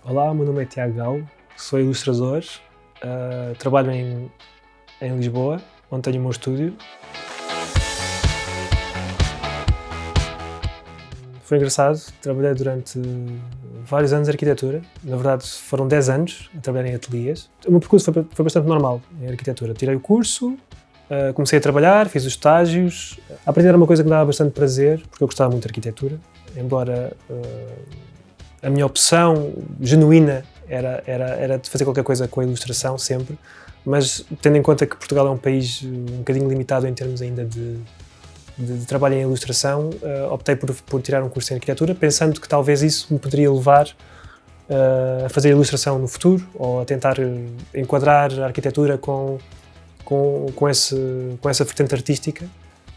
Olá, meu nome é Tiago Galo, sou ilustrador, trabalho em Lisboa, onde tenho o meu estúdio. Foi engraçado, trabalhei durante vários anos em arquitetura, na verdade foram 10 anos a trabalhar em ateliês. O meu percurso foi bastante normal em arquitetura, tirei o curso, comecei a trabalhar, fiz os estágios. Aprender era uma coisa que me dava bastante prazer, porque eu gostava muito de arquitetura, embora a minha opção genuína era de fazer qualquer coisa com a ilustração sempre, mas tendo em conta que Portugal é um país um bocadinho limitado em termos ainda de trabalho em ilustração, optei por tirar um curso em arquitetura, pensando que talvez isso me poderia levar a fazer ilustração no futuro, ou a tentar enquadrar a arquitetura com essa vertente artística.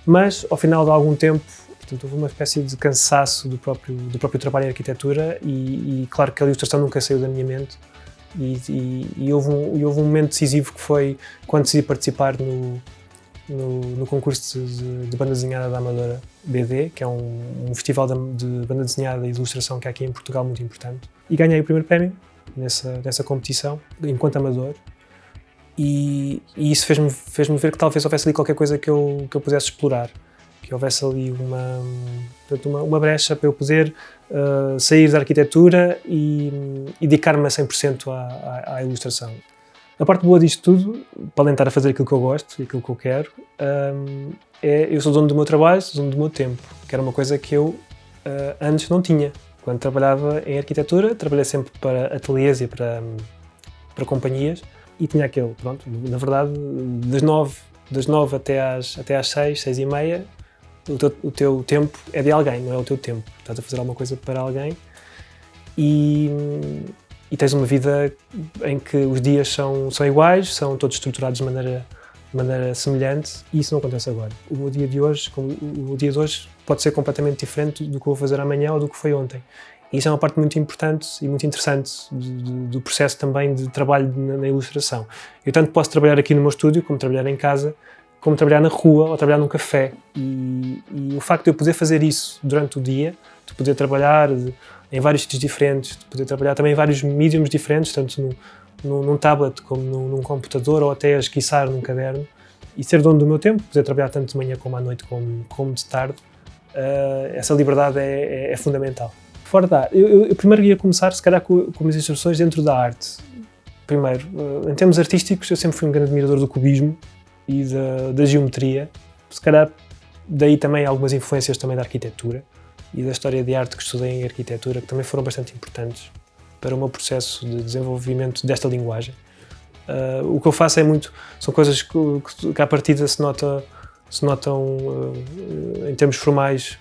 Mas, ao final de algum tempo, portanto, houve uma espécie de cansaço do próprio trabalho em arquitetura e claro que a ilustração nunca saiu da minha mente e houve um momento decisivo que foi quando decidi participar no concurso de banda desenhada da Amadora BD, que é um festival de banda desenhada e ilustração que há aqui em Portugal muito importante. E ganhei o primeiro prémio nessa competição, enquanto amador. E isso fez-me ver que talvez houvesse ali qualquer coisa que eu pudesse explorar. Que houvesse ali uma brecha para eu poder sair da arquitetura e dedicar-me a 100% à ilustração. A parte boa disto tudo, para além de estar a fazer aquilo que eu gosto e aquilo que eu quero, eu sou dono do meu trabalho, sou dono do meu tempo, que era uma coisa que eu antes não tinha. Quando trabalhava em arquitetura, trabalhei sempre para ateliês e para companhias e tinha aquele, pronto, na verdade, das 9 até às 6 e meia, o teu tempo é de alguém, não é o teu tempo. Estás a fazer alguma coisa para alguém e tens uma vida em que os dias são iguais, são todos estruturados de maneira semelhante e isso não acontece agora. O dia de hoje pode ser completamente diferente do que eu vou fazer amanhã ou do que foi ontem. E isso é uma parte muito importante e muito interessante do processo também de trabalho na ilustração. Eu tanto posso trabalhar aqui no meu estúdio, como trabalhar em casa, como trabalhar na rua ou trabalhar num café. E o facto de eu poder fazer isso durante o dia, de poder trabalhar em vários sítios diferentes, de poder trabalhar também em vários mediums diferentes, tanto num tablet como num computador ou até a esquiçar num caderno, e ser dono do meu tempo, poder trabalhar tanto de manhã como à noite como de tarde, essa liberdade é fundamental. Fora da arte, eu primeiro ia começar, se calhar, com as instruções dentro da arte. Primeiro, em termos artísticos, eu sempre fui um grande admirador do cubismo e da geometria. Se calhar, daí também algumas influências também da arquitetura e da história de arte que estudei em arquitetura, que também foram bastante importantes para o meu processo de desenvolvimento desta linguagem. O que eu faço são coisas que à partida se notam em termos formais,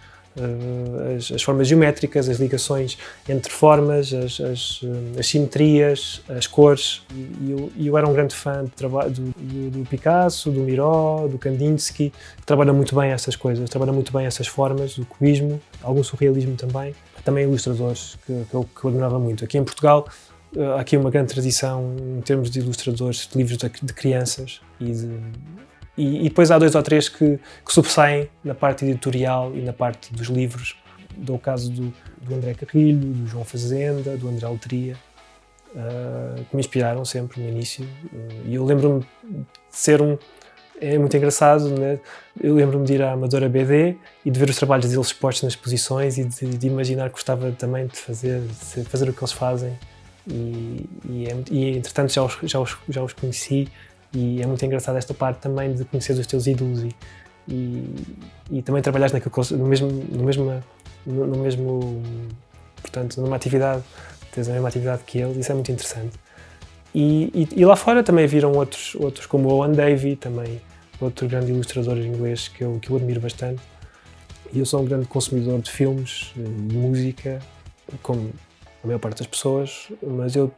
as formas geométricas, as ligações entre formas, as simetrias, as cores. E eu era um grande fã do Picasso, do Miró, do Kandinsky, que trabalham muito bem essas coisas, trabalham muito bem essas formas, do cubismo, algum surrealismo também. Também ilustradores que eu admirava muito. Aqui em Portugal há aqui uma grande tradição em termos de ilustradores de livros de crianças e depois há 2 ou 3 que sobressaem na parte editorial e na parte dos livros. Dou o caso do André Carrilho, do João Fazenda, do André Letria, que me inspiraram sempre no início. E eu lembro-me de ser é muito engraçado, né? Eu lembro-me de ir à Amadora BD e de ver os trabalhos deles expostos nas exposições e de imaginar que gostava também de fazer o que eles fazem. E entretanto já os conheci. E é muito engraçado esta parte também de conhecer os teus ídolos e também trabalhares portanto, numa atividade, tens a mesma atividade que eles, isso é muito interessante. E lá fora também viram outros como o Owen Davey, também outro grande ilustrador inglês que eu admiro bastante. E eu sou um grande consumidor de filmes, de música, como a maior parte das pessoas, mas eu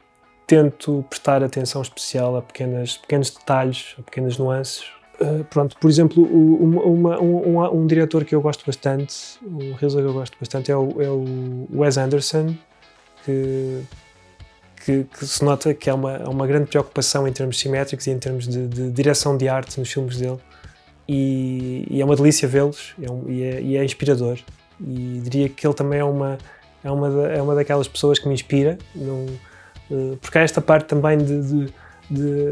tento prestar atenção especial a pequenos detalhes, a pequenas nuances. Por exemplo, um diretor que eu gosto bastante, um realizador que eu gosto bastante é o Wes Anderson, que se nota que há uma grande preocupação em termos simétricos e em termos de direção de arte nos filmes dele. E é uma delícia vê-los e é inspirador. E diria que ele também é uma daquelas pessoas que me inspira. Porque há esta parte também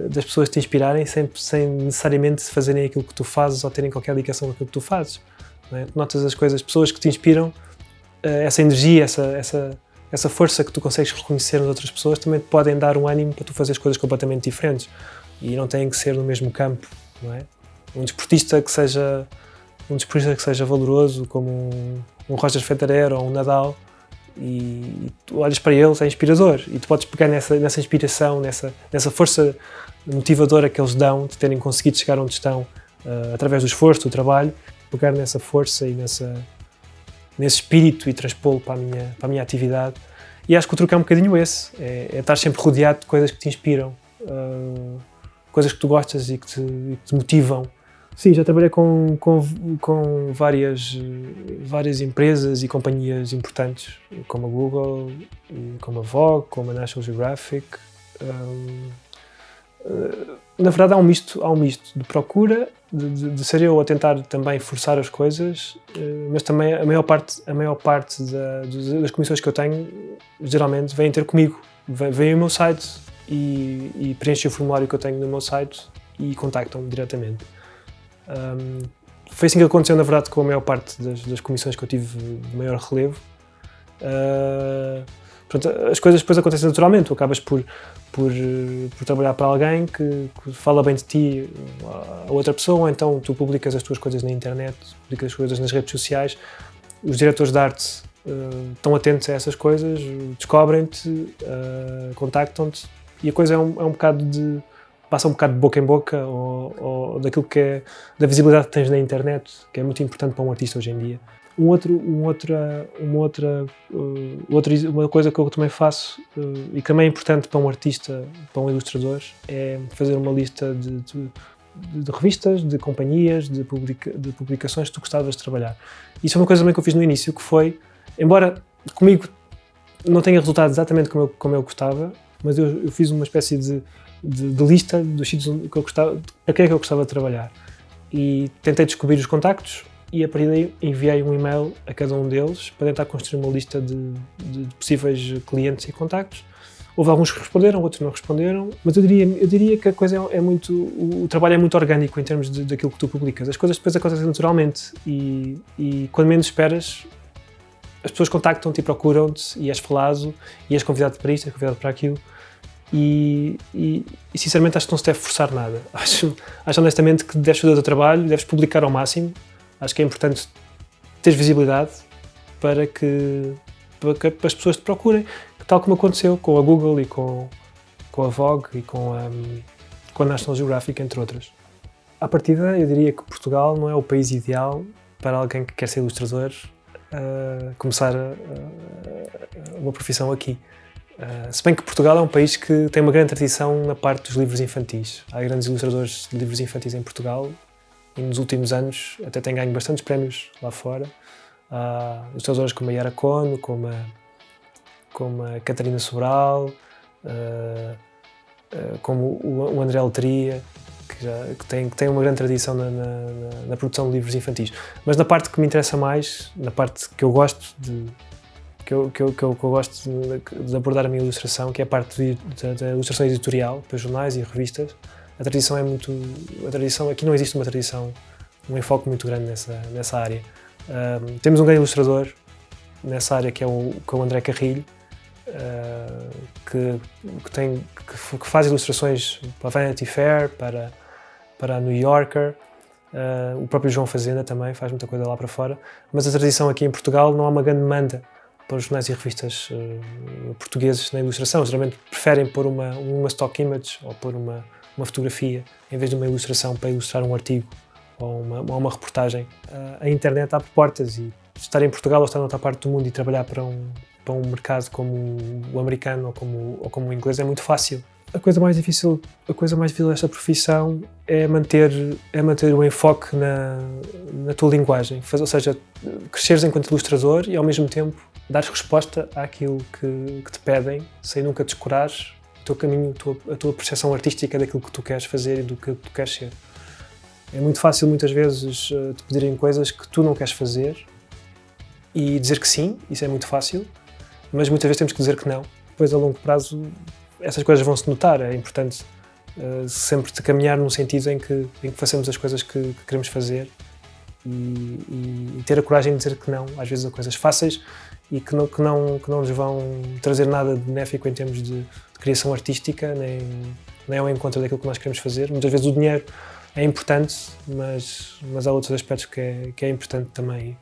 das pessoas te inspirarem sem necessariamente fazerem aquilo que tu fazes ou terem qualquer ligação com aquilo que tu fazes. Não é? Tu notas as coisas, pessoas que te inspiram, essa energia, essa força que tu consegues reconhecer nas outras pessoas também te podem dar um ânimo para tu fazeres coisas completamente diferentes e não têm que ser no mesmo campo, não é? Um desportista que seja valoroso, como um Roger Federer ou um Nadal, e tu olhas para eles, é inspirador, e tu podes pegar nessa inspiração, nessa força motivadora que eles dão de terem conseguido chegar onde estão através do esforço, do trabalho, pegar nessa força e nesse espírito e transpô-lo para a minha atividade. E acho que o truque é um bocadinho esse, é estar sempre rodeado de coisas que te inspiram, coisas que tu gostas e que te motivam. Sim, já trabalhei com várias empresas e companhias importantes, como a Google, como a Vogue, como a National Geographic. Na verdade há um misto de procura, de ser eu a tentar também forçar as coisas, mas também a maior parte das comissões que eu tenho geralmente vêm ter comigo, vêm ao meu site e preenchem o formulário que eu tenho no meu site e contactam-me diretamente. Foi assim que aconteceu, na verdade, com a maior parte das comissões que eu tive de maior relevo. Portanto, as coisas depois acontecem naturalmente. Tu acabas por trabalhar para alguém que fala bem de ti a outra pessoa, ou então tu publicas as tuas coisas na internet, publicas as coisas nas redes sociais. Os diretores de arte estão atentos a essas coisas, descobrem-te, contactam-te, e a coisa passa um bocado de boca em boca, ou daquilo que é da visibilidade que tens na internet, que é muito importante para um artista hoje em dia. Uma coisa que eu também faço e que também é importante para um artista, para um ilustrador, é fazer uma lista de revistas, de companhias, de publicações que tu gostavas de trabalhar. Isso é uma coisa também que eu fiz no início, que foi, embora comigo não tenha resultado exatamente como eu gostava, mas eu fiz uma espécie de lista dos sítios que eu gostava, a quem é que eu gostava de trabalhar, e tentei descobrir os contactos e a partir daí enviei um e-mail a cada um deles para tentar construir uma lista de possíveis clientes e contactos. Houve alguns que responderam, outros não responderam, mas eu diria que a coisa o trabalho é muito orgânico em termos daquilo que tu publicas. As coisas depois acontecem naturalmente e quando menos esperas, as pessoas contactam-te e procuram-te, e és falado, e és convidado para isto, és convidado para aquilo. E sinceramente acho que não se deve forçar nada. Acho honestamente que deves fazer o teu trabalho, deves publicar ao máximo. Acho que é importante teres visibilidade para que as pessoas te procurem, tal como aconteceu com a Google e com a Vogue e com a National Geographic, entre outras. À partida, eu diria que Portugal não é o país ideal para alguém que quer ser ilustrador começar uma profissão aqui. Se bem que Portugal é um país que tem uma grande tradição na parte dos livros infantis. Há grandes ilustradores de livros infantis em Portugal e nos últimos anos até têm ganho bastantes prémios lá fora. Há ilustradores como a Yara Kono, como a Catarina Sobral, como o André Letria, que tem uma grande tradição na produção de livros infantis. Mas na parte que me interessa mais, na parte que eu gosto que eu gosto de abordar a minha ilustração, que é a parte da ilustração editorial para jornais e revistas, a tradição aqui não existe uma tradição, um enfoque muito grande nessa área. Temos um grande ilustrador nessa área que é o André Carrilho, que faz ilustrações para a Vanity Fair, para a New Yorker. O próprio João Fazenda também faz muita coisa lá para fora, mas a tradição aqui em Portugal não há uma grande demanda para os jornais e revistas portugueses na ilustração. Geralmente preferem pôr uma stock image ou pôr uma fotografia em vez de uma ilustração para ilustrar um artigo ou uma reportagem. A internet abre portas, e estar em Portugal ou estar noutra parte do mundo e trabalhar para um mercado como o americano ou como o inglês é muito fácil. A coisa mais difícil desta profissão é manter o enfoque na tua linguagem, ou seja, cresceres enquanto ilustrador e ao mesmo tempo dares resposta àquilo que te pedem, sem nunca descurares o teu caminho, a tua percepção artística daquilo que tu queres fazer e do que tu queres ser. É muito fácil muitas vezes te pedirem coisas que tu não queres fazer e dizer que sim, isso é muito fácil, mas muitas vezes temos que dizer que não. Depois a longo prazo essas coisas vão se notar. É importante sempre de caminhar num sentido em que façamos as coisas que queremos fazer e ter a coragem de dizer que não, às vezes, a coisas fáceis e que não nos vão trazer nada de benéfico em termos de criação artística, nem ao encontro daquilo que nós queremos fazer. Muitas vezes o dinheiro é importante, mas há outros aspectos que é importante também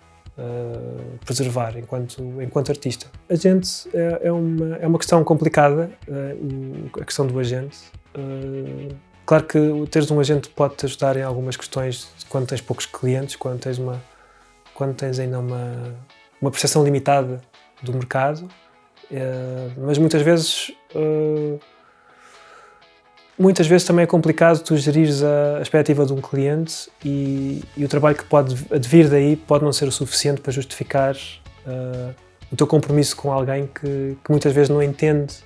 preservar enquanto artista. Agente é uma questão complicada, a questão do agente. Claro que teres um agente pode-te ajudar em algumas questões quando tens poucos clientes, quando tens ainda uma percepção limitada do mercado, mas muitas vezes também é complicado tu gerires a expectativa de um cliente e o trabalho que pode advir daí pode não ser o suficiente para justificar o teu compromisso com alguém que muitas vezes não entende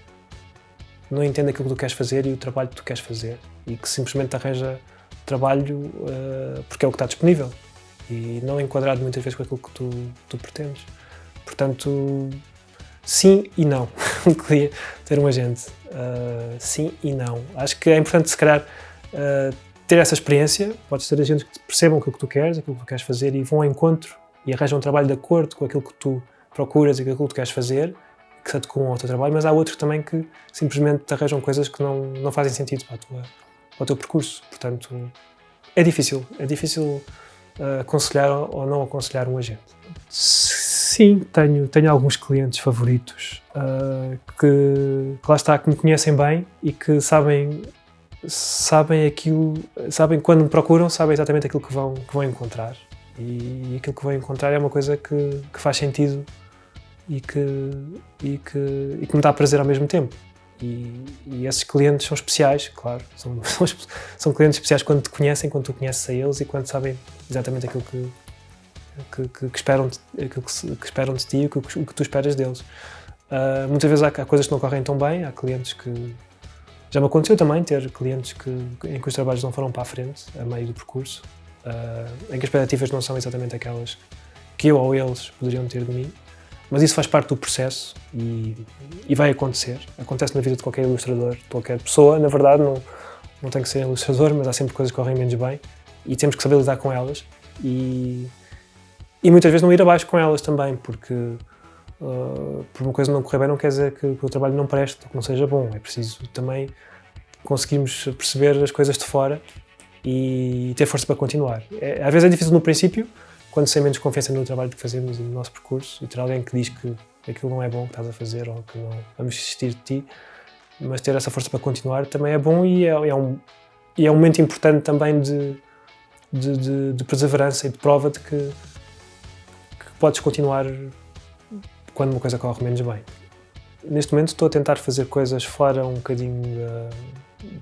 aquilo que tu queres fazer e o trabalho que tu queres fazer e que simplesmente arranja trabalho porque é o que está disponível e não enquadrado muitas vezes com aquilo que tu pretendes. Portanto, sim e não. Ter um agente. Sim e não. Acho que é importante, se calhar, ter essa experiência. Podes ter agentes que percebam aquilo que tu queres, aquilo que tu queres fazer e vão ao encontro e arranjam um trabalho de acordo com aquilo que tu procuras e com aquilo que tu queres fazer, que se adequam ao teu trabalho, mas há outros também que simplesmente te arranjam coisas que não fazem sentido para o teu percurso. Portanto, é difícil aconselhar ou não aconselhar um agente. Sim, tenho alguns clientes favoritos que lá está, que me conhecem bem e que sabem quando me procuram, sabem exatamente aquilo que vão encontrar. E aquilo que vão encontrar é uma coisa que faz sentido e que me dá prazer ao mesmo tempo. E esses clientes são especiais, claro. São clientes especiais quando te conhecem, quando tu conheces a eles e quando sabem exatamente aquilo que esperam de ti e o que tu esperas deles. Muitas vezes há coisas que não correm tão bem, há clientes que... Já me aconteceu também ter clientes em que os trabalhos não foram para a frente, a meio do percurso, em que as expectativas não são exatamente aquelas que eu ou eles poderiam ter de mim, mas isso faz parte do processo e vai acontecer. Acontece na vida de qualquer ilustrador, de qualquer pessoa. Na verdade, não tem que ser ilustrador, mas há sempre coisas que correm menos bem e temos que saber lidar com elas e muitas vezes não ir abaixo com elas também, porque por uma coisa não correr bem não quer dizer que o trabalho não preste, que não seja bom. É preciso também conseguirmos perceber as coisas de fora e ter força para continuar. Às vezes é difícil no princípio, quando se tem menos confiança no trabalho que fazemos e no nosso percurso, e ter alguém que diz que aquilo não é bom que estás a fazer ou que não vamos desistir de ti, mas ter essa força para continuar também é bom e é um momento importante também de perseverança e de prova de que podes continuar quando uma coisa corre menos bem. Neste momento estou a tentar fazer coisas fora um bocadinho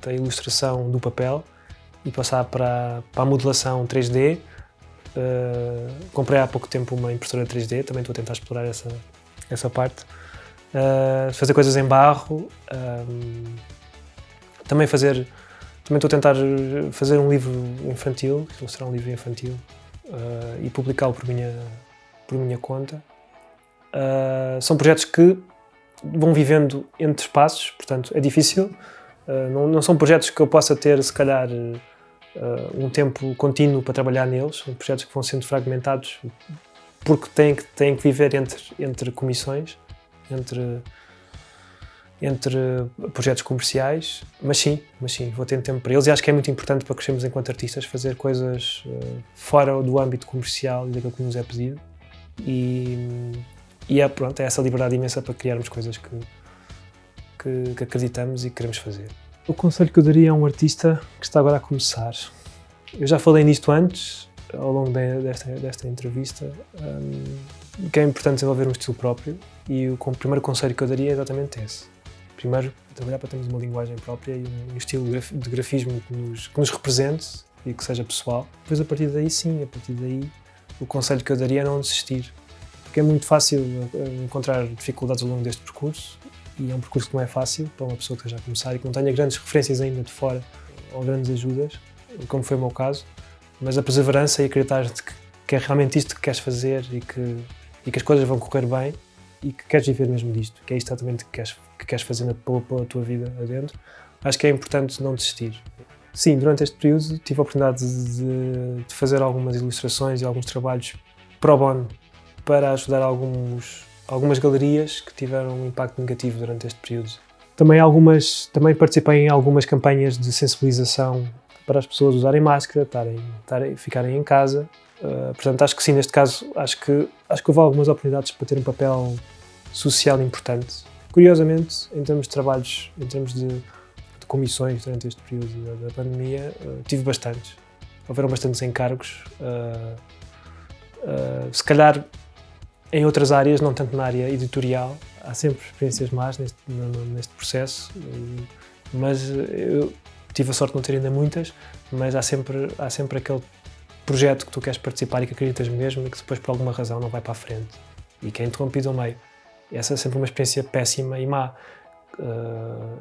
da ilustração do papel e passar para a modelação 3D. Comprei há pouco tempo uma impressora 3D, também estou a tentar explorar essa parte. Fazer coisas em barro. Também estou a tentar fazer um livro infantil, ilustrar um livro infantil e publicá-lo por minha conta. São projetos que vão vivendo entre espaços, portanto é difícil. Não são projetos que eu possa ter, se calhar, um tempo contínuo para trabalhar neles. São projetos que vão sendo fragmentados porque têm que viver entre comissões, entre projetos comerciais, mas sim, vou tendo tempo para eles e acho que é muito importante para crescermos enquanto artistas fazer coisas fora do âmbito comercial e daquilo que nos é pedido e é essa liberdade imensa para criarmos coisas que acreditamos e queremos fazer. O conselho que eu daria a um artista que está agora a começar, eu já falei nisto antes, ao longo desta entrevista, que é importante desenvolver um estilo próprio e o primeiro conselho que eu daria é exatamente esse. Primeiro, trabalhar para termos uma linguagem própria e um estilo de grafismo que nos represente e que seja pessoal. Depois, a partir daí, o conselho que eu daria é não desistir. Porque é muito fácil encontrar dificuldades ao longo deste percurso e é um percurso que não é fácil para uma pessoa que esteja a começar e que não tenha grandes referências ainda de fora ou grandes ajudas, como foi o meu caso, mas a perseverança e acreditar que é realmente isto que queres fazer e que as coisas vão correr bem e que queres viver mesmo disto, que é isto exatamente que queres fazer pela tua vida adentro, acho que é importante não desistir. Sim, durante este período tive a oportunidade de fazer algumas ilustrações e alguns trabalhos pro bono para ajudar algumas galerias que tiveram um impacto negativo durante este período. Também participei em algumas campanhas de sensibilização para as pessoas usarem máscara, ficarem em casa. Portanto, acho que sim, neste caso, acho que houve algumas oportunidades para ter um papel social importante. Curiosamente, em termos de trabalhos, em termos de comissões durante este período da pandemia, tive bastantes. Houveram bastantes encargos. Se calhar em outras áreas, não tanto na área editorial, há sempre experiências más neste processo, mas eu tive a sorte de não ter ainda muitas, mas há sempre aquele projeto que tu queres participar e que acreditas mesmo e que depois por alguma razão não vai para a frente e que é interrompido ao meio. E essa é sempre uma experiência péssima e má.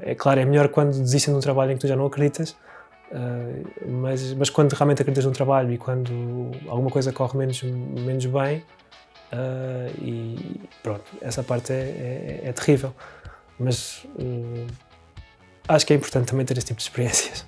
É claro, é melhor quando desistem de um trabalho em que tu já não acreditas, mas quando realmente acreditas num trabalho e quando alguma coisa corre menos bem, e pronto, essa parte é terrível, mas acho que é importante também ter esse tipo de experiências.